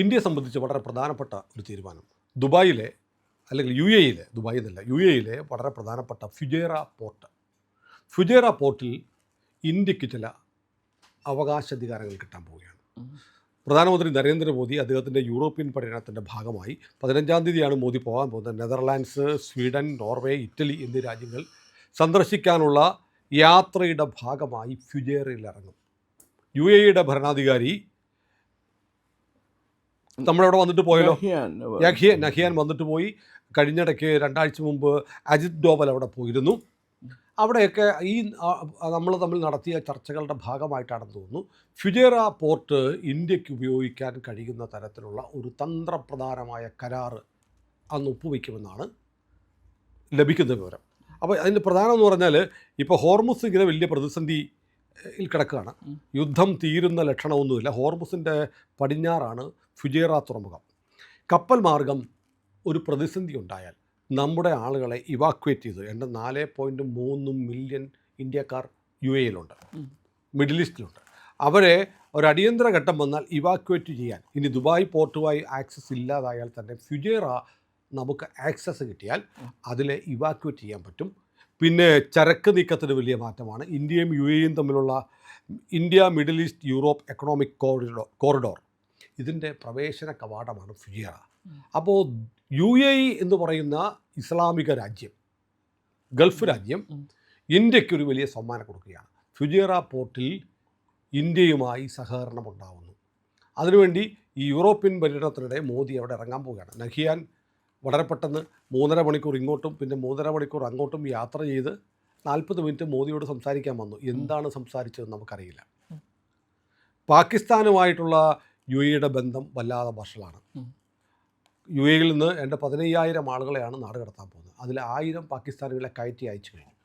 ഇന്ത്യയെ സംബന്ധിച്ച് വളരെ പ്രധാനപ്പെട്ട ഒരു തീരുമാനം. ദുബായിലെ അല്ലെങ്കിൽ യു എയിലെ, ദുബായ് എന്നല്ല, യു എയിലെ വളരെ പ്രധാനപ്പെട്ട ഫുജൈറ പോർട്ട്. ഫുജൈറ പോർട്ടിൽ ഇന്ത്യക്ക് ചില അവകാശാധികാരങ്ങൾ കിട്ടാൻ പോവുകയാണ്. പ്രധാനമന്ത്രി നരേന്ദ്രമോദി അദ്ദേഹത്തിൻ്റെ യൂറോപ്യൻ പര്യടനത്തിൻ്റെ ഭാഗമായി 15-ാം തീയതിയാണ് മോദി പോകാൻ പോകുന്നത്. നെതർലാൻഡ്സ്, സ്വീഡൻ, നോർവേ, ഇറ്റലി എന്നീ രാജ്യങ്ങൾ സന്ദർശിക്കാനുള്ള യാത്രയുടെ ഭാഗമായി ഫുജൈറയിൽ ഇറങ്ങും. യു എയുടെ ഭരണാധികാരി നമ്മളവിടെ വന്നിട്ട് പോയല്ലോ, നഹിയാൻ വന്നിട്ട് പോയി. കഴിഞ്ഞിടയ്ക്ക് 2 ആഴ്ച മുമ്പ് അജിത് ഡോവൽ അവിടെ പോയിരുന്നു. അവിടെയൊക്കെ ഈ നമ്മൾ തമ്മിൽ നടത്തിയ ചർച്ചകളുടെ ഭാഗമായിട്ടാണെന്ന് തോന്നുന്നു ഫുജൈറ പോർട്ട് ഇന്ത്യക്ക് ഉപയോഗിക്കാൻ കഴിയുന്ന തരത്തിലുള്ള ഒരു തന്ത്രപ്രധാനമായ കരാറ് അന്ന് ഒപ്പുവയ്ക്കുമെന്നാണ് ലഭിക്കുന്ന വിവരം. അപ്പോൾ അതിൻ്റെ പ്രധാനം എന്ന് പറഞ്ഞാൽ, ഇപ്പോൾ ഹോർമുസ് ഇങ്ങനെ വലിയ പ്രതിസന്ധിയിൽ കിടക്കുകയാണ്. യുദ്ധം തീരുന്ന ലക്ഷണമൊന്നുമില്ല. ഹോർമുസിൻ്റെ പടിഞ്ഞാറാണ് ഫുജൈറ തുറമുഖം. കപ്പൽ മാർഗം ഒരു പ്രതിസന്ധി ഉണ്ടായാൽ നമ്മുടെ ആളുകളെ ഇവാക്വേറ്റ് ചെയ്ത്, എൻ്റെ 4.3 മില്യൺ ഇന്ത്യക്കാർ യു എയിലുണ്ട്, മിഡിൽ ഈസ്റ്റിലുണ്ട്. അവരെ ഒരു അടിയന്തര ഘട്ടം വന്നാൽ ഇവാക്വേറ്റ് ചെയ്യാൻ, ഇനി ദുബായ് പോർട്ടുമായി ആക്സസ് ഇല്ലാതായാൽ തന്നെ ഫുജൈറ നമുക്ക് ആക്സസ് കിട്ടിയാൽ അതിലെ ഇവാക്വേറ്റ് ചെയ്യാൻ പറ്റും. പിന്നെ ചരക്ക് നീക്കത്തിന് വലിയ മാറ്റമാണ്. ഇന്ത്യയും യു എയും തമ്മിലുള്ള India middle east Europe economic corridor ഇതിൻ്റെ പ്രവേശന കവാടമാണ് ഫുജൈറ. അപ്പോൾ യു എ ഇ എന്ന് പറയുന്ന ഇസ്ലാമിക രാജ്യം, ഗൾഫ് രാജ്യം, ഇന്ത്യക്കൊരു വലിയ സമ്മാനം കൊടുക്കുകയാണ്. ഫുജൈറ പോർട്ടിൽ ഇന്ത്യയുമായി സഹകരണം ഉണ്ടാകുന്നു. അതിനുവേണ്ടി ഈ യൂറോപ്യൻ പര്യടനത്തിനിടെ മോദി അവിടെ ഇറങ്ങാൻ പോവുകയാണ്. നഹിയാൻ വളരെ പെട്ടെന്ന് 3.5 മണിക്കൂർ ഇങ്ങോട്ടും പിന്നെ 3.5 മണിക്കൂർ അങ്ങോട്ടും യാത്ര ചെയ്ത് 40 മിനിറ്റ് മോദിയോട് സംസാരിക്കാൻ വന്നു. എന്താണ് സംസാരിച്ചതെന്ന് നമുക്കറിയില്ല. പാകിസ്ഥാനുമായിട്ടുള്ള യു എയുടെ ബന്ധം വല്ലാതെ വഷളാണ്. യു എയിൽ നിന്ന് എൻ്റെ 15,000 ആളുകളെയാണ് നാട് കടത്താൻ പോകുന്നത്. അതിൽ 1000 പാകിസ്ഥാനികളെ കയറ്റി അയച്ചു കഴിഞ്ഞു.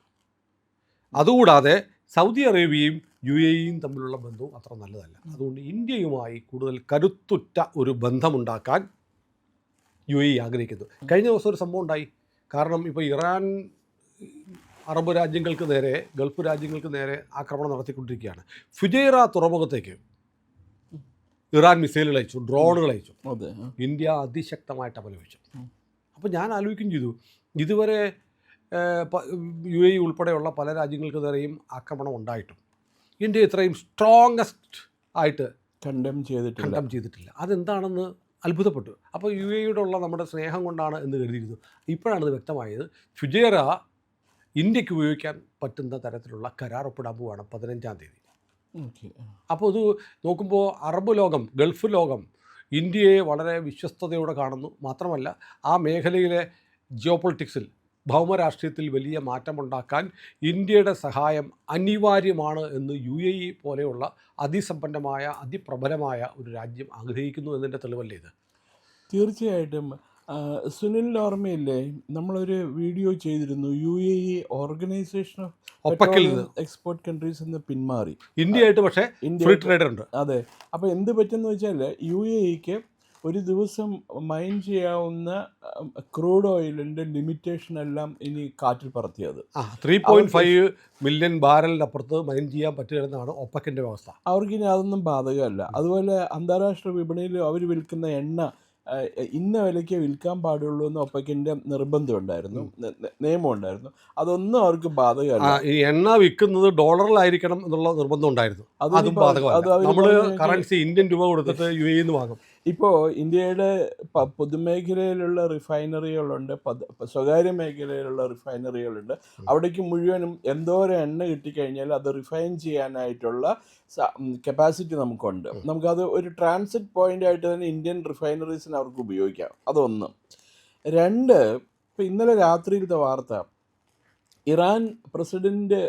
അതുകൂടാതെ സൗദി അറേബ്യയും യു എയും തമ്മിലുള്ള ബന്ധവും അത്ര നല്ലതല്ല. അതുകൊണ്ട് ഇന്ത്യയുമായി കൂടുതൽ കരുത്തുറ്റ ഒരു ബന്ധമുണ്ടാക്കാൻ യു എ ആഗ്രഹിക്കുന്നു. കഴിഞ്ഞ ദിവസം ഒരു സംഭവം ഉണ്ടായി. കാരണം ഇപ്പോൾ ഇറാൻ അറബ് രാജ്യങ്ങൾക്ക് നേരെ, ഗൾഫ് രാജ്യങ്ങൾക്ക് നേരെ ആക്രമണം നടത്തിക്കൊണ്ടിരിക്കുകയാണ്. ഫുജൈറ തുറമുഖത്തേക്ക് ഇറാൻ മിസൈലുകൾ അയച്ചു, ഡ്രോണുകൾ അയച്ചു. ഇന്ത്യ അതിശക്തമായിട്ട് അപലപിച്ചു. അപ്പോൾ ഞാൻ ആലോചിക്കുകയും ചെയ്തു, ഇതുവരെ യു എ ഉൾപ്പെടെയുള്ള പല രാജ്യങ്ങൾക്ക് നേരെയും ആക്രമണം ഉണ്ടായിട്ടും ഇന്ത്യ ഇത്രയും സ്ട്രോങ്ങസ്റ്റ് ആയിട്ട് കണ്ടം ചെയ്തിട്ടില്ല. അതെന്താണെന്ന് അത്ഭുതപ്പെട്ടു. അപ്പോൾ യു എയോടുള്ള നമ്മുടെ സ്നേഹം കൊണ്ടാണ് എന്ന് കരുതിയിരുന്നു. ഇപ്പോഴാണ് ഇത് വ്യക്തമായത്. ഫുജൈറ ഇന്ത്യക്ക് ഉപയോഗിക്കാൻ പറ്റുന്ന തരത്തിലുള്ള കരാർ ഒപ്പിടാൻ പോവുകയാണ് 15-ാം തീയതി. അപ്പോൾ ഇത് നോക്കുമ്പോൾ അറബ് ലോകം, ഗൾഫ് ലോകം ഇന്ത്യയെ വളരെ വിശ്വസ്തയോടെ കാണുന്നു. മാത്രമല്ല ആ മേഖലയിലെ ജിയോപൊളിറ്റിക്സിൽ, ഭൗമരാഷ്ട്രീയത്തിൽ വലിയ മാറ്റമുണ്ടാക്കാൻ ഇന്ത്യയുടെ സഹായം അനിവാര്യമാണ് എന്ന് യു എ ഇ പോലെയുള്ള അതിസമ്പന്നമായ, അതിപ്രബലമായ ഒരു രാജ്യം ആഗ്രഹിക്കുന്നു എന്നതിൻ്റെ തെളിവല്ലേ ഇത്? തീർച്ചയായിട്ടും. സുനിൽ ഓർമ്മയില്ലേ, നമ്മളൊരു വീഡിയോ ചെയ്തിരുന്നു, U A E organisation of export countries എന്ന് പിന്മാറി ഇന്ത്യയായിട്ട്. പക്ഷേ ഫ്രീ ട്രേഡ് ഉണ്ട്. അതെ. അപ്പോൾ എന്ത് പറ്റുമെന്ന് വെച്ചാൽ യു എ ഇക്ക് ഒരു ദിവസം മൈൻ ചെയ്യാവുന്ന ക്രൂഡ് ഓയിലിൻ്റെ ലിമിറ്റേഷൻ എല്ലാം ഇനി കാറ്റിൽ പറത്തിയത്. 3.5 മില്യൺ ബാരലിനപ്പുറത്ത് മൈൻ ചെയ്യാൻ പറ്റുമെന്നാണ് ഒപ്പക്കിൻ്റെ വ്യവസ്ഥ. അവർക്കിനി അതൊന്നും ബാധകമല്ല. അതുപോലെ അന്താരാഷ്ട്ര വിപണിയിൽ അവർ വിൽക്കുന്ന എണ്ണ ഇന്ന വിലയ്ക്ക് വിൽക്കാൻ പാടുള്ളൂ എന്ന് ഒപ്പക്കിൻ്റെ നിർബന്ധം ഉണ്ടായിരുന്നു, നിയമം ഉണ്ടായിരുന്നു. അതൊന്നും അവർക്ക് ബാധകമല്ല. ഈ എണ്ണ വിൽക്കുന്നത് ഡോളറിലായിരിക്കണം എന്നുള്ള നിർബന്ധം ഉണ്ടായിരുന്നു. അതും ബാധകമല്ല. നമ്മൾ കറൻസി ഇന്ത്യൻ രൂപ കൊടുത്തിട്ട് യു എ നിന്ന് വാങ്ങും. ഇപ്പോൾ ഇന്ത്യയുടെ പൊതുമേഖലയിലുള്ള റിഫൈനറികളുണ്ട്, സ്വകാര്യ മേഖലയിലുള്ള റിഫൈനറികളുണ്ട്. അവിടേക്ക് മുഴുവനും എന്തോരം എണ്ണ കിട്ടിക്കഴിഞ്ഞാൽ അത് റിഫൈൻ ചെയ്യാനായിട്ടുള്ള കപ്പാസിറ്റി നമുക്കുണ്ട്. നമുക്കത് ഒരു ട്രാൻസിറ്റ് പോയിൻ്റ് ആയിട്ട് തന്നെ ഇന്ത്യൻ റിഫൈനറീസിന് അവർക്ക് ഉപയോഗിക്കാം. അതൊന്ന്. 2, ഇപ്പോൾ ഇന്നലെ രാത്രിയിലത്തെ വാർത്ത, ഇറാൻ പ്രസിഡൻറ്റ്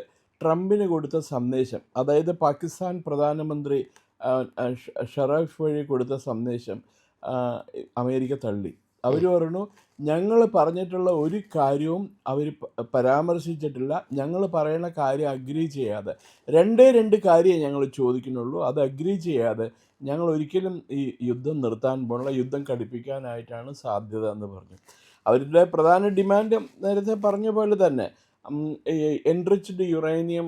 ട്രംപിന് കൊടുത്ത സന്ദേശം, അതായത് പാകിസ്ഥാൻ പ്രധാനമന്ത്രി ഷറഫ് വഴി കൊടുത്ത സന്ദേശം അമേരിക്ക തള്ളി. അവർ പറഞ്ഞു, ഞങ്ങൾ പറഞ്ഞിട്ടുള്ള ഒരു കാര്യവും അവർ പരാമർശിച്ചിട്ടില്ല, ഞങ്ങൾ പറയുന്ന കാര്യം അഗ്രി ചെയ്യാതെ, 2 കാര്യമേ ഞങ്ങൾ ചോദിക്കുന്നുള്ളൂ, അത് അഗ്രി ചെയ്യാതെ ഞങ്ങൾ ഒരിക്കലും ഈ യുദ്ധം നിർത്താൻ പോലുള്ള, യുദ്ധം കടുപ്പിക്കാനായിട്ടാണ് സാധ്യത എന്ന് പറഞ്ഞു. അവരുടെ പ്രധാന ഡിമാൻഡ് നേരത്തെ പറഞ്ഞ പോലെ തന്നെ എൻറിച്ച്ഡ് യുറേനിയം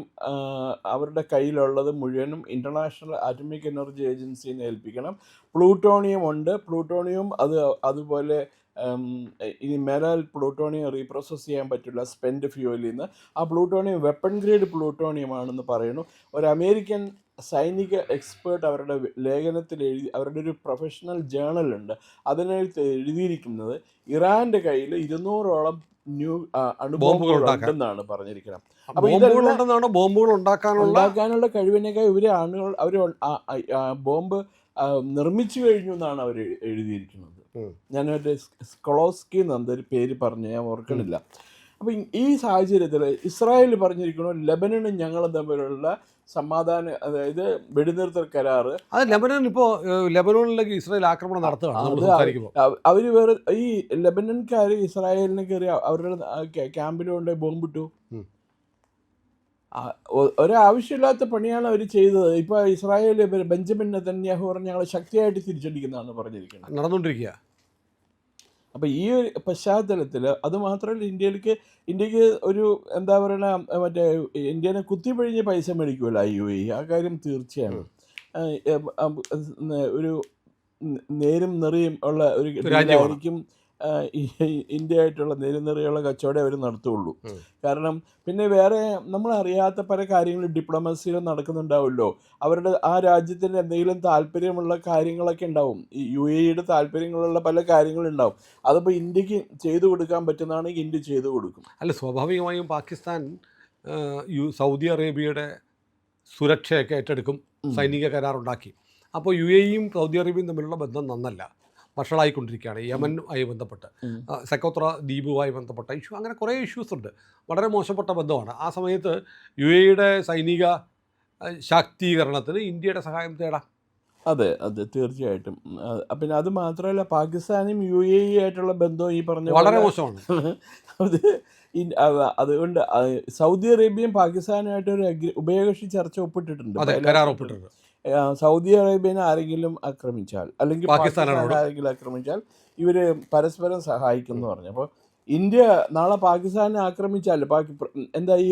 അവരുടെ കയ്യിലുള്ളത് മുഴുവനും ഇൻ്റർനാഷണൽ ആറ്റമിക് എനർജി ഏജൻസിനെ ഏൽപ്പിക്കണം. പ്ലൂട്ടോണിയം ഉണ്ട്. പ്ലൂട്ടോണിയം അതുപോലെ ഇനി മേലാൽ പ്ലൂട്ടോണിയം റീപ്രോസസ് ചെയ്യാൻ പറ്റില്ല സ്പെൻഡ് ഫ്യൂവലിൽ നിന്ന്. ആ പ്ലൂട്ടോണിയം വെപ്പൺ ഗ്രേഡ് പ്ലൂട്ടോണിയം ആണെന്ന് പറയുന്നു. ഒരു അമേരിക്കൻ സൈനിക എക്സ്പേർട്ട് അവരുടെ ലേഖനത്തിൽ അവരുടെ ഒരു പ്രൊഫഷണൽ ജേണലുണ്ട്, അതിനകത്ത് എഴുതിയിരിക്കുന്നത് ഇറാൻ്റെ കയ്യിൽ 200ഓളം അണുബോംബുകളുണ്ടെന്നാണ് പറഞ്ഞിരിക്കുന്നത്. അപ്പോൾ ഇതെല്ലാം ബോംബുകൾ ഉണ്ടാക്കാനുള്ള കഴിവിനേക്കാൾ അവർ ബോംബ് നിർമ്മിച്ചു കഴിഞ്ഞു എന്നാണ് അവർ എഴുതിയിരിക്കുന്നത്. ഞാൻ മറ്റേ സ്കൊളോസ്കി എന്നൊരു പേര് പറഞ്ഞു, ഞാൻ ഓർക്കണില്ല. അപ്പം ഈ സാഹചര്യത്തിൽ ഇസ്രായേൽ പറഞ്ഞിരിക്കണോ ലെബനനും ഞങ്ങളും തമ്മിലുള്ള സമാധാന, അതായത് വെടിനിർത്തൽ കരാറ്, അത് ലെബനൻ ഇപ്പോൾ ലെബനോണിലേക്ക് ഇസ്രായേൽ ആക്രമണം നടത്തുകയാണ്. അവർ വേറെ ഈ ലെബനൻകാർ ഇസ്രായേലിനെ കയറി അവരുടെ ക്യാമ്പിൽ കൊണ്ട് ബോംബിട്ടു. ഒരാവശ്യമില്ലാത്ത പണിയാണ് അവർ ചെയ്തത്. ഇപ്പോൾ ഇസ്രായേൽ ബെഞ്ചമിൻ നെതന്യാഹു പറഞ്ഞ് ഞങ്ങൾ ശക്തിയായിട്ട് തിരിച്ചടിക്കുന്നതാണ് പറഞ്ഞിരിക്കുന്നത്, നടന്നുകൊണ്ടിരിക്കുക. അപ്പോൾ ഈ ഒരു പശ്ചാത്തലത്തിൽ അതുമാത്രമല്ല, ഇന്ത്യക്ക് ഒരു എന്താ പറയുക, മറ്റേ ഇന്ത്യനെ കുത്തിപ്പിഴിഞ്ഞ് പൈസ മേടിക്കുമല്ലോ UAE, ആ കാര്യം തീർച്ചയാണ്. ഒരു നേരും നെറിയും ഉള്ള ഒരു രാജ്യമായിരിക്കും ഇന്ത്യ ആയിട്ടുള്ള നേരുനെറിയുള്ള കച്ചവടം അവർ നടത്തുള്ളൂ. കാരണം പിന്നെ വേറെ നമ്മളറിയാത്ത പല കാര്യങ്ങളും ഡിപ്ലോമസിയിൽ നടക്കുന്നുണ്ടാവുമല്ലോ. അവരുടെ ആ രാജ്യത്തിൻ്റെ എന്തെങ്കിലും താല്പര്യമുള്ള കാര്യങ്ങളൊക്കെ ഉണ്ടാവും, ഈ UAEയുടെ താല്പര്യങ്ങളുള്ള പല കാര്യങ്ങളുണ്ടാവും. അതിപ്പോൾ ഇന്ത്യക്ക് ചെയ്തു കൊടുക്കാൻ പറ്റുന്നതാണെങ്കിൽ ഇന്ത്യ ചെയ്തു കൊടുക്കും. അല്ല, സ്വാഭാവികമായും പാകിസ്ഥാൻ സൗദി അറേബ്യയുടെ സുരക്ഷയൊക്കെ ഏറ്റെടുക്കും, സൈനിക കരാറുണ്ടാക്കി. അപ്പോൾ UAEയും സൗദി അറേബ്യയും തമ്മിലുള്ള ബന്ധം നന്നല്ല, വഷളായിക്കൊണ്ടിരിക്കുകയാണ്. യമനുമായി ബന്ധപ്പെട്ട്, സെക്കോത്ര ദ്വീപുമായി ബന്ധപ്പെട്ട ഇഷ്യൂ, അങ്ങനെ കുറേ ഇഷ്യൂസ് ഉണ്ട്. വളരെ മോശപ്പെട്ട ബന്ധമാണ്. ആ സമയത്ത് UAEയുടെ സൈനിക ശാക്തീകരണത്തിന് ഇന്ത്യയുടെ സഹായം തേടാം. അതെ തീർച്ചയായിട്ടും. പിന്നെ അത് മാത്രമല്ല, പാകിസ്ഥാനും UAE ആയിട്ടുള്ള ബന്ധവും ഈ പറഞ്ഞ വളരെ മോശമാണ്. അതുകൊണ്ട് സൗദി അറേബ്യയും പാകിസ്ഥാനുമായിട്ട് ഒരു ഉഭയകക്ഷി ചർച്ച ഒപ്പിട്ടിട്ടുണ്ട്, കരാർ ഒപ്പിട്ടിട്ടുണ്ട്. സൗദി അറേബ്യനെ ആരെങ്കിലും ആക്രമിച്ചാൽ അല്ലെങ്കിൽ പാകിസ്ഥാൻ ആരെങ്കിലും ആക്രമിച്ചാൽ ഇവർ പരസ്പരം സഹായിക്കും എന്ന് പറഞ്ഞു. അപ്പോൾ ഇന്ത്യ നാളെ പാകിസ്ഥാനെ ആക്രമിച്ചാൽ എന്താ ഈ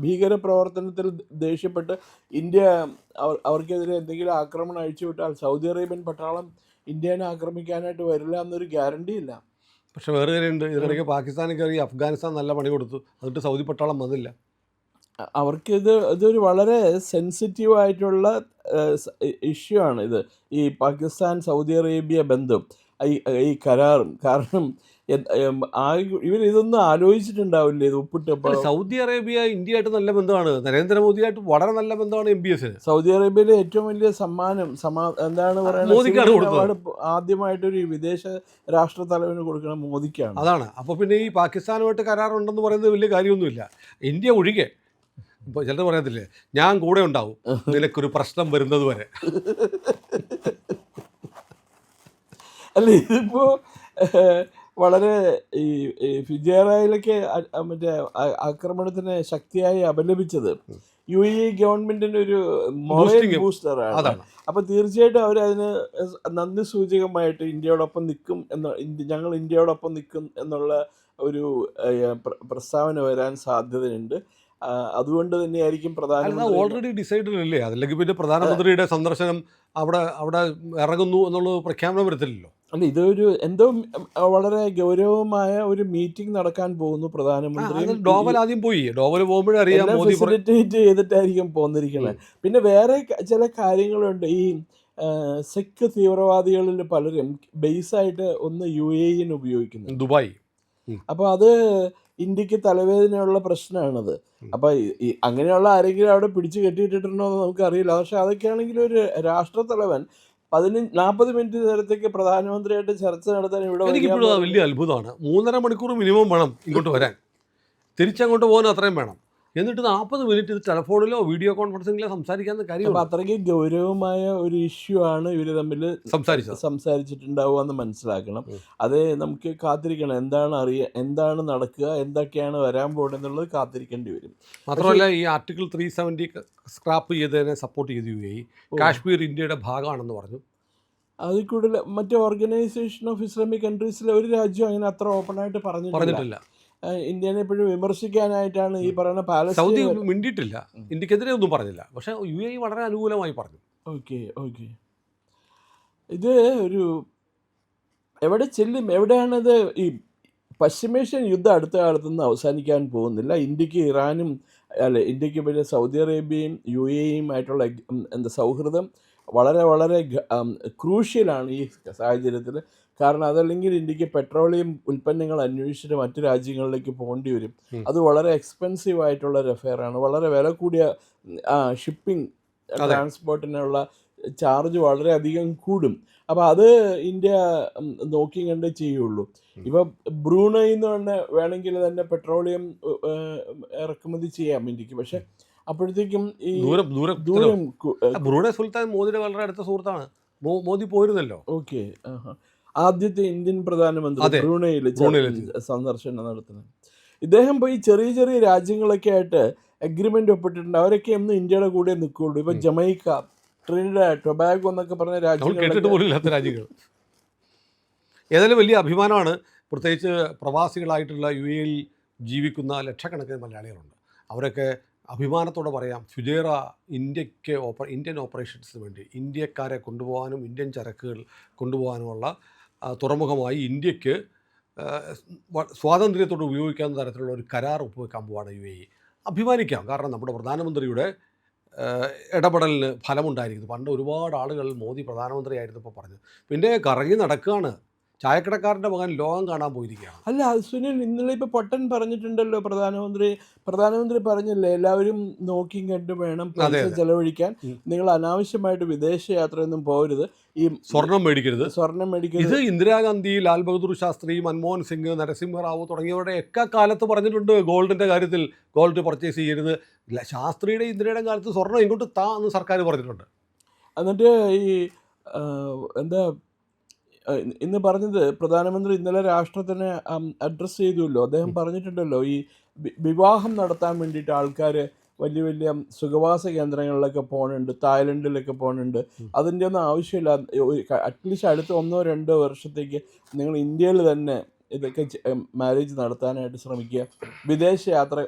ഭീകര പ്രവർത്തനത്തിൽ ദേഷ്യപ്പെട്ട് ഇന്ത്യ അവർക്കെതിരെ എന്തെങ്കിലും ആക്രമണം അഴിച്ചുവിട്ടാൽ സൗദി അറേബ്യൻ പട്ടാളം ഇന്ത്യനെ ആക്രമിക്കാനായിട്ട് വരില്ല എന്നൊരു ഗ്യാരണ്ടി ഇല്ല. പക്ഷെ വേറെ കാര്യമുണ്ട്, ഇതിനിടയ്ക്ക് പാകിസ്ഥാനിൽ കയറി അഫ്ഗാനിസ്ഥാൻ നല്ല പണി കൊടുത്തു, എന്നിട്ട് സൗദി പട്ടാളം വന്നില്ല. അവർക്ക് ഇതൊരു വളരെ സെൻസിറ്റീവ് ആയിട്ടുള്ള ഇഷ്യൂ ആണ് ഇത്, ഈ പാകിസ്ഥാൻ സൗദി അറേബ്യ ബന്ധം, ഈ കരാറും. കാരണം ഇവരിതൊന്നും ആലോചിച്ചിട്ടുണ്ടാവില്ലേ ഇത് ഒപ്പിട്ടപ്പോൾ. സൗദി അറേബ്യ ഇന്ത്യയായിട്ട് നല്ല ബന്ധമാണ്, നരേന്ദ്രമോദിയായിട്ട് വളരെ നല്ല ബന്ധമാണ് MBS. സൗദി അറേബ്യയിലെ ഏറ്റവും വലിയ സമ്മാനം എന്താണ് പറയുന്നത്, ആദ്യമായിട്ടൊരു വിദേശ രാഷ്ട്ര തലവന് കൊടുക്കുന്ന മോദിക്കാണ്. അതാണ്. അപ്പോൾ പിന്നെ ഈ പാകിസ്ഥാനുമായിട്ട് കരാറുണ്ടെന്ന് പറയുന്നത് വലിയ കാര്യമൊന്നുമില്ല, ഇന്ത്യ ഒഴികെ. ഇപ്പോൾ ചിലർ പറയത്തില്ലേ, ഞാൻ കൂടെ ഉണ്ടാവും നിനക്കൊരു പ്രശ്നം വരുന്നത് വരെ. അല്ല, ഇതിപ്പോൾ വളരെ ഈ ഫിജേറയിലൊക്കെ മറ്റേ ആക്രമണത്തിന് ശക്തിയായി അപലപിച്ചത് UAE ഗവൺമെന്റിന്റെ ഒരു മൊറൽ ബൂസ്റ്ററാണ്. അപ്പോൾ തീർച്ചയായിട്ടും അവരതിന് നന്ദി സൂചകമായിട്ട് ഇന്ത്യയോടൊപ്പം നിൽക്കും ഞങ്ങൾ ഇന്ത്യയോടൊപ്പം നിൽക്കും എന്നുള്ള ഒരു പ്രസ്താവന വരാൻ സാധ്യതയുണ്ട്. അതുകൊണ്ട് തന്നെയായിരിക്കും പ്രധാനമന്ത്രി ഓൾറെഡി ഡിസൈഡ് അല്ലേ, അതല്ലെങ്കിൽ പിന്നെ പ്രധാനമന്ത്രിയുടെ സന്ദർശനം അവിടെ ഇറങ്ങുന്നു എന്നുള്ള പ്രഖ്യാപനം വരത്തില്ലല്ലോ. അല്ല, ഇതൊരു എന്തോ വളരെ ഗൗരവമായ ഒരു മീറ്റിംഗ് നടക്കാൻ പോകുന്നു. പ്രധാനമന്ത്രി ഡോവൽ ആദ്യം പോയി, ഡോവൽ പോകുമ്പോഴേ അറിയാം ഫെസിലിറ്റേറ്റ് ചെയ്തിട്ടായിരിക്കും പോന്നിരിക്കുന്നത്. പിന്നെ വേറെ ചില കാര്യങ്ങളുണ്ട്. ഈ സിഖ് തീവ്രവാദികളിൽ പലരും ബേസായിട്ട് ഒന്ന് UAE ഉപയോഗിക്കുന്നു, ദുബായ്. അപ്പോൾ അത് ഇന്ത്യക്ക് തലവേദനയുള്ള പ്രശ്നമാണത്. അപ്പോൾ അങ്ങനെയുള്ള ആരെങ്കിലും അവിടെ പിടിച്ചു കെട്ടിയിട്ടിട്ടുണ്ടോ എന്ന് നമുക്കറിയില്ല. പക്ഷെ അതൊക്കെയാണെങ്കിൽ ഒരു രാഷ്ട്രത്തലവൻ 40 മിനിറ്റ് നേരത്തേക്ക് പ്രധാനമന്ത്രിയായിട്ട് ചർച്ച നടത്താൻ ഇവിടെ എനിക്കിപ്പോഴും വലിയ അത്ഭുതമാണ്. 3.5 മണിക്കൂർ മിനിമം വേണം ഇങ്ങോട്ട് വരാൻ, തിരിച്ചങ്ങോട്ട് പോകാൻ അത്രയും വേണം. എന്നിട്ട് 40 മിനിറ്റ് ഇത് ടെലിഫോണിലോ വീഡിയോ കോൺഫറൻസിങ്ങിലോ സംസാരിക്കാവുന്ന കാര്യം. അത്രയ്ക്ക് ഗൗരവമായ ഒരു ഇഷ്യൂ ആണ് ഇവർ തമ്മിൽ സംസാരിച്ചിട്ടുണ്ടാവുക എന്ന് മനസ്സിലാക്കണം. അത് നമുക്ക് കാത്തിരിക്കണം, എന്താണ് നടക്കുക, എന്തൊക്കെയാണ് വരാൻ പോകുന്നത് എന്നുള്ളത് കാത്തിരിക്കേണ്ടി വരും. മാത്രമല്ല, ഈ ആർട്ടിക്കിൾ 370 സ്ക്രാപ്പ് ചെയ്തതിനെ സപ്പോർട്ട് ചെയ്ത് UAE കാശ്മീർ ഇന്ത്യയുടെ ഭാഗമാണെന്ന് പറഞ്ഞു. അതിൽ കൂടുതൽ മറ്റേ ഓർഗനൈസേഷൻ ഓഫ് ഇസ്ലാമിക് കൺട്രീസിലെ ഒരു രാജ്യം അങ്ങനെ അത്ര ഓപ്പണായിട്ട് പറഞ്ഞിട്ടില്ല. ഇന്ത്യനെ എപ്പോഴും വിമർശിക്കാനായിട്ടാണ് ഈ പറയുന്ന സൗദി പാലസ്തീൻ. മിണ്ടിയിട്ടില്ല, ഇന്ത്യക്കെതിരെ ഒന്നും പറഞ്ഞില്ല, പക്ഷേ UAE വളരെ അനുകൂലമായി പറഞ്ഞു. Okay okay. ഇത് ഒരു എവിടെ ചെല്ലും, എവിടെയാണത്? ഈ പശ്ചിമേഷ്യൻ യുദ്ധം അടുത്ത കാലത്തൊന്നും അവസാനിക്കാൻ പോകുന്നില്ല. ഇന്ത്യക്ക് ഇറാനും ഇന്ത്യക്ക് പിന്നെ സൗദി അറേബ്യയും UAEയും ആയിട്ടുള്ള എന്താ സൗഹൃദം വളരെ വളരെ ക്രൂഷ്യലാണ് ഈ സാഹചര്യത്തിൽ. കാരണം അതല്ലെങ്കിൽ ഇന്ത്യക്ക് പെട്രോളിയം ഉൽപ്പന്നങ്ങൾ അന്വേഷിച്ചിട്ട് മറ്റു രാജ്യങ്ങളിലേക്ക് പോകേണ്ടി വരും. അത് വളരെ എക്സ്പെൻസീവ് ആയിട്ടുള്ള ഒരു അഫെയറാണ്. വളരെ വില കൂടിയ ഷിപ്പിംഗ് ട്രാൻസ്പോർട്ടിനുള്ള ചാർജ് വളരെയധികം കൂടും. അപ്പോൾ അത് ഇന്ത്യ നോക്കി കണ്ടേ ചെയ്യുള്ളൂ. ഇപ്പം ബ്രൂണയിൽ നിന്ന് തന്നെ വേണമെങ്കിൽ തന്നെ പെട്രോളിയം ഇറക്കുമതി ചെയ്യാം ഇന്ത്യക്ക്. പക്ഷെ അപ്പോഴത്തേക്കും ഈ ദൂരം ബ്രൂണൈ സുൽത്താൻ മോദിയുടെ വളരെ അടുത്ത സുഹൃത്താണ്. മോദി പോയിരുന്നല്ലോ. ഓക്കെ. ആദ്യത്തെ ഇന്ത്യൻ പ്രധാനമന്ത്രി ബ്രൂണയിൽ സന്ദർശനം നടത്തുന്നത്. ഇദ്ദേഹം പോയി ചെറിയ ചെറിയ രാജ്യങ്ങളൊക്കെ ആയിട്ട് അഗ്രിമെന്റ് ഒപ്പിട്ടിട്ടുണ്ട്. അവരൊക്കെ ഒന്നും ഇന്ത്യയുടെ കൂടെ നിൽക്കുള്ളൂ. ഇപ്പൊ ജമൈക്ക, ട്രിനിഡാഡ് ടൊബാഗോ എന്നൊക്കെ പറഞ്ഞ രാജ്യങ്ങൾ ഏതായാലും വലിയ അഭിമാനമാണ്. പ്രത്യേകിച്ച് പ്രവാസികളായിട്ടുള്ള UAEയിൽ ജീവിക്കുന്ന ലക്ഷക്കണക്കിന് മലയാളികളുണ്ട്. അവരൊക്കെ അഭിമാനത്തോടെ പറയാം, ഫുജൈറ ഇന്ത്യക്ക് ഇന്ത്യൻ ഓപ്പറേഷൻസിന് വേണ്ടി ഇന്ത്യക്കാരെ കൊണ്ടുപോകാനും ഇന്ത്യൻ ചരക്കുകൾ കൊണ്ടുപോകാനുമുള്ള തുറമുഖമായി ഇന്ത്യക്ക് സ്വാതന്ത്ര്യത്തോട് ഉപയോഗിക്കാവുന്ന തരത്തിലുള്ള ഒരു കരാർ ഒപ്പുവെക്കാൻ പോവാണ് UAE. അഭിമാനിക്കാം. കാരണം നമ്മുടെ പ്രധാനമന്ത്രിയുടെ ഇടപെടലിന് ഫലമുണ്ടായിരിക്കുന്നു. പണ്ട് ഒരുപാട് ആളുകൾ മോദി പ്രധാനമന്ത്രിയായിരുന്നപ്പോൾ പറഞ്ഞു, പിന്നെ കറങ്ങി നടക്കുകയാണ്, ചായക്കടക്കാരൻ്റെ മകൻ ലോകം കാണാൻ പോയിരിക്കുകയാണ്. അല്ല സുനിൽ, ഇന്നലെ ഇപ്പോൾ പൊട്ടൻ പറഞ്ഞിട്ടുണ്ടല്ലോ, പ്രധാനമന്ത്രി പറഞ്ഞില്ലേ, എല്ലാവരും നോക്കിയും കണ്ടു വേണം പൈസ ചെലവഴിക്കാൻ, നിങ്ങൾ അനാവശ്യമായിട്ട് വിദേശ യാത്രയൊന്നും പോകരുത്, ഈ സ്വർണം മേടിക്കരുത്. ഇത് ഇന്ദിരാഗാന്ധി, ലാൽ ബഹദൂർ ശാസ്ത്രി, മൻമോഹൻ സിംഗ്, നരസിംഹറാവു തുടങ്ങിയവരുടെ ഒക്കെ കാലത്ത് പറഞ്ഞിട്ടുണ്ട് ഗോൾഡിൻ്റെ കാര്യത്തിൽ ഗോൾഡ് പർച്ചേസ് ചെയ്യരുത്. ശാസ്ത്രിയുടെ ഇന്ദിരയുടെ കാലത്ത് സ്വർണം ഇങ്ങോട്ട് താ എന്ന് സർക്കാർ പറഞ്ഞിട്ടുണ്ട്. എന്നിട്ട് ഈ എന്താ ഇന്ന് പറഞ്ഞത്, പ്രധാനമന്ത്രി ഇന്നലെ രാഷ്ട്രത്തിനെ അഡ്രസ്സ് ചെയ്തുല്ലോ. അദ്ദേഹം പറഞ്ഞിട്ടുണ്ടല്ലോ, ഈ വിവാഹം നടത്താൻ വേണ്ടിയിട്ട് ആൾക്കാർ വലിയ വലിയ സുഖവാസ കേന്ദ്രങ്ങളിലൊക്കെ പോകുന്നുണ്ട്, തായ്ലൻഡിലൊക്കെ പോകുന്നുണ്ട്. അതിൻ്റെ ഒന്നും ആവശ്യമില്ല. അറ്റ്ലീസ്റ്റ് അടുത്ത 1-2 വർഷത്തേക്ക് നിങ്ങൾ ഇന്ത്യയിൽ തന്നെ ഇതൊക്കെ മാരേജ് നടത്താനായിട്ട് ശ്രമിക്കുക. വിദേശ യാത്ര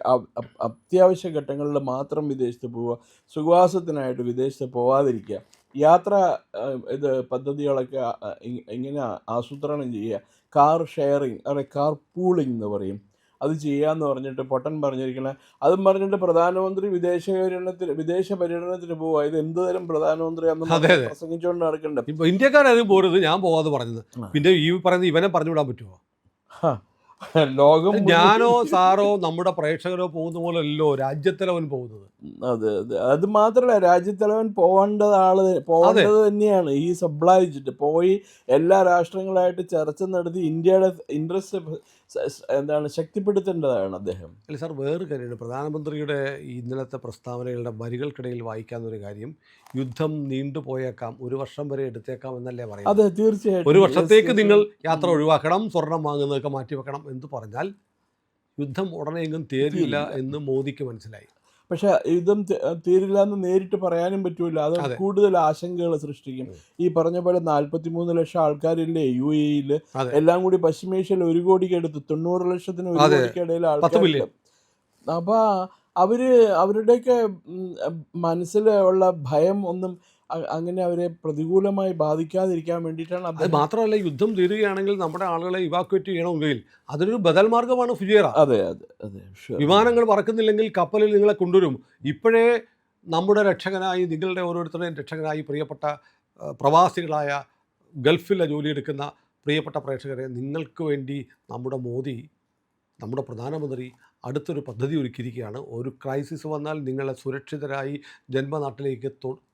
അത്യാവശ്യ ഘട്ടങ്ങളിൽ മാത്രം വിദേശത്ത് പോവുക, സുഖവാസത്തിനായിട്ട് വിദേശത്ത് പോവാതിരിക്കുക. യാത്ര പദ്ധതികളൊക്കെ ഇങ്ങനെ ആസൂത്രണം ചെയ്യുക. കാർ ഷെയറിങ്, അല്ലെ കാർ പൂളിംഗ് എന്ന് പറയും, അത് ചെയ്യാന്ന് പറഞ്ഞിട്ട് പൊട്ടൻ പറഞ്ഞിരിക്കുന്നത്. അതും പറഞ്ഞിട്ട് പ്രധാനമന്ത്രി വിദേശ പര്യടനത്തിന് പോവുക. ഇത് എന്ത് തരം പ്രധാനമന്ത്രിയാണെന്ന് പ്രസംഗിച്ചുകൊണ്ട് നടക്കണ്ട. ഇപ്പൊ ഇന്ത്യക്കാരും പോരുത്, ഞാൻ പോവാതെ പറഞ്ഞത്. പിന്നെ ഈ പറയുന്നത് ഇവനെ പറഞ്ഞുവിടാൻ പറ്റുമോ? ലോകം ഞാനോ സാറോ നമ്മുടെ പ്രേക്ഷകരോ പോകുന്ന പോലല്ലോ രാജ്യത്തലവൻ പോകുന്നത്. അതെ അതെ, അത് മാത്രമല്ല, രാജ്യത്തലവൻ പോകേണ്ടത് തന്നെയാണ്. ഈ സബ്ലൈജ്ഡ് പോയി എല്ലാ രാഷ്ട്രങ്ങളായിട്ട് ചർച്ച നടത്തി ഇന്ത്യയുടെ ഇൻട്രസ്റ്റ് ശക്തിപ്പെടുത്തേണ്ടതാണ് അദ്ദേഹം. അല്ല സാർ, വേറൊരു കാര്യമാണ് പ്രധാനമന്ത്രിയുടെ ഇന്നലത്തെ പ്രസ്താവനകളുടെ വരികൾക്കിടയിൽ വായിക്കാവുന്നൊരു കാര്യം, യുദ്ധം നീണ്ടുപോയേക്കാം, 1 വർഷം വരെ എടുത്തേക്കാം എന്നല്ലേ പറയുന്നത്. അതെ, തീർച്ചയായിട്ടും. 1 വർഷത്തേക്ക് നിങ്ങൾ യാത്ര ഒഴിവാക്കണം, സ്വർണം വാങ്ങുന്നതൊക്കെ മാറ്റിവെക്കണം എന്ന് പറഞ്ഞാൽ യുദ്ധം ഉടനെയെങ്കിലും തീരില്ല എന്ന് മോദിക്ക് മനസ്സിലായി. പക്ഷെ യുദ്ധം തീരില്ല എന്ന് നേരിട്ട് പറയാനും പറ്റൂല. അത് കൂടുതൽ ആശങ്കകൾ സൃഷ്ടിക്കും. ഈ പറഞ്ഞ പോലെ 43 ലക്ഷം ആൾക്കാരില്ലേ UAEയിൽ, എല്ലാം കൂടി പശ്ചിമേഷ്യയിൽ 1 കോടിക്ക് അടുത്ത്, 90 ലക്ഷത്തിന് 1 കോടിക്കിടയിൽ ആൾക്കാർ. അപ്പൊ അവരുടെയൊക്കെ മനസ്സിലുള്ള ഭയം ഒന്നും അങ്ങനെ അവരെ പ്രതികൂലമായി ബാധിക്കാതിരിക്കാൻ വേണ്ടിയിട്ടാണ്. അത് മാത്രമല്ല, യുദ്ധം തീരുകയാണെങ്കിൽ നമ്മുടെ ആളുകളെ ഇവാക്വേറ്റ് ചെയ്യണമെങ്കിൽ അതിനൊരു ബദൽ മാർഗമാണ് ഫുജൈറ. അതെ അതെ അതെ, വിമാനങ്ങൾ പറക്കുന്നില്ലെങ്കിൽ കപ്പലിൽ നിങ്ങളെ കൊണ്ടുവരും. ഇപ്പോഴേ നമ്മുടെ രക്ഷകനായി, നിങ്ങളുടെ ഓരോരുത്തരുടെയും രക്ഷകനായി പ്രിയപ്പെട്ട പ്രവാസികളായ ഗൾഫിലെ ജോലിയെടുക്കുന്ന പ്രിയപ്പെട്ട പ്രേക്ഷകരെ, നിങ്ങൾക്ക് വേണ്ടി നമ്മുടെ മോദി, നമ്മുടെ പ്രധാനമന്ത്രി അടുത്തൊരു പദ്ധതി ഒരുക്കിയിരിക്കുകയാണ്. ഒരു ക്രൈസിസ് വന്നാൽ നിങ്ങളെ സുരക്ഷിതരായി ജന്മനാട്ടിലേക്ക്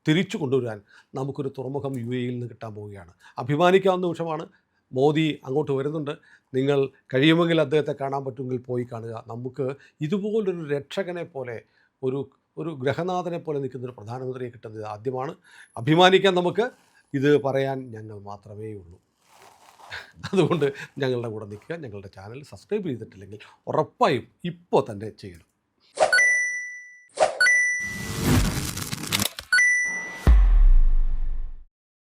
തിരിച്ചു കൊണ്ടുവരാൻ നമുക്കൊരു തുറമുഖം UAEയിൽ നിന്ന് കിട്ടാൻ പോവുകയാണ്. അഭിമാനിക്കാവുന്ന നിമിഷമാണ്. മോദി അങ്ങോട്ട് വരുന്നുണ്ട്. നിങ്ങൾ കഴിയുമെങ്കിൽ അദ്ദേഹത്തെ കാണാൻ പറ്റുമെങ്കിൽ പോയി കാണുക. നമുക്ക് ഇതുപോലൊരു രക്ഷകനെ പോലെ, ഒരു ഗ്രഹനാഥനെ പോലെ നിൽക്കുന്നൊരു പ്രധാനമന്ത്രിയെ കിട്ടുന്നത് ആദ്യമാണ്. അഭിമാനിക്കാൻ നമുക്ക്. ഇത് പറയാൻ ഞങ്ങൾ മാത്രമേ ഉള്ളൂ. അതുകൊണ്ട് ഞങ്ങളുടെ കൂടെ നിൽക്കുക. ഞങ്ങളുടെ ചാനൽ സബ്സ്ക്രൈബ് ചെയ്തിട്ടില്ലെങ്കിൽ ഉറപ്പായും ഇപ്പോൾ തന്നെ ചെയ്യണം.